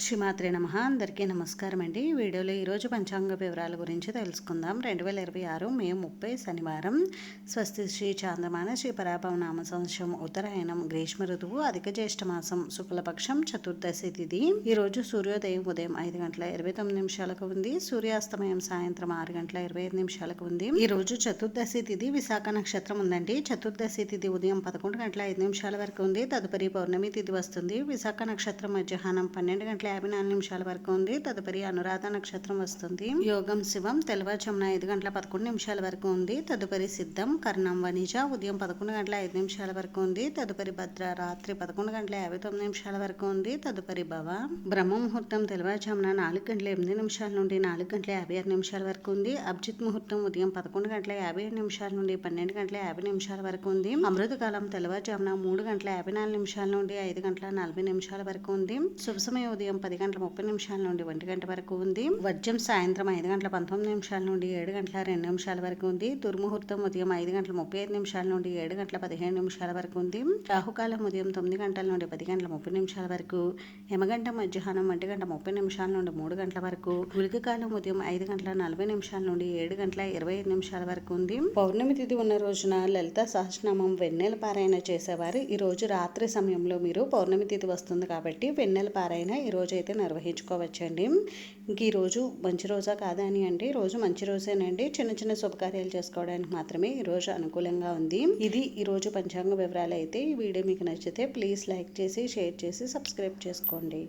శ్రీమాత్రే నమః. అందరికీ నమస్కారం అండి. ఈ వీడియోలో ఈరోజు పంచాంగ వివరాల గురించి తెలుసుకుందాం. 2026 మే 30 శనివారం. స్వస్తి శ్రీ చాంద్రమాన శ్రీ పరాభవనామ సంవత్సరం ఉత్తరాయణం గ్రీష్మ ఋతువు అధిక జ్యేష్ఠ మాసం శుక్లపక్షం చతుర్దశి తిథి. ఈరోజు సూర్యోదయం ఉదయం 5:29 ఉంది. సూర్యాస్తమయం సాయంత్రం 6:25 ఉంది. ఈ రోజు చతుర్దశి తిథి విశాఖ నక్షత్రం ఉందండి. చతుర్దశి తిథి ఉదయం 11:05 వరకు ఉంది. తదుపరి పౌర్ణమి తిథి వస్తుంది. విశాఖ నక్షత్రం మధ్యాహ్నం 12:54 వరకు ఉంది. తదుపరి అనురాధ నక్షత్రం వస్తుంది. యోగం శివం తెల్లవారుజామున 5:11 వరకు ఉంది. తదుపరి సిద్ధం కర్ణం వనిజ ఉదయం 11:05 వరకు ఉంది. తదుపరి భద్ర రాత్రి 11:59 వరకు ఉంది. తదుపరి భవ బ్రహ్మ ముహూర్తం తెల్లవారుజామున 4:08 నుండి 4:56 వరకు ఉంది. అభిజిత్ ముహూర్తం ఉదయం 11:57 నుండి 12:50 వరకు ఉంది. అమృతకాలం తెల్లవారుజామున 3:54 నుండి 5:40 వరకు ఉంది. శుభ సమయం ఉదయం 10:30 నుండి 1 వరకు ఉంది. వర్జం సాయంత్రం 5:19 నుండి 7:02 వరకు ఉంది. దుర్ముహూర్తం ఉదయం 5:35 నుండి 7:15 వరకు ఉంది. రాహుకాలం ఉదయం 9 నుండి 10:30 వరకు. యమగంట మధ్యాహ్నం 1:30 నుండి 3 వరకు. గుళిక కాలం ఉదయం 5:40 నుండి 7:25 వరకు ఉంది. పౌర్ణమి తిథి ఉన్న రోజున లలిత సహస్రనామం వెన్నెల పారాయణ చేసేవారు ఈ రోజు రాత్రి సమయంలో మీరు పౌర్ణమి తిథి వస్తుంది కాబట్టి వెన్నెల పారాయణ ఈ రోజు అయితే నిర్వహించుకోవచ్చండి. ఇంక ఈ రోజు మంచి రోజా కాదా అని అంటే రోజు మంచి రోజేనండి. చిన్న చిన్న శుభకార్యాలు చేసుకోవడానికి మాత్రమే ఈ రోజు అనుకూలంగా ఉంది. ఇది ఈ రోజు పంచాంగ వివరాలు అయితే. ఈ వీడియో మీకు నచ్చితే ప్లీజ్ లైక్ చేసి షేర్ చేసి సబ్స్క్రైబ్ చేసుకోండి.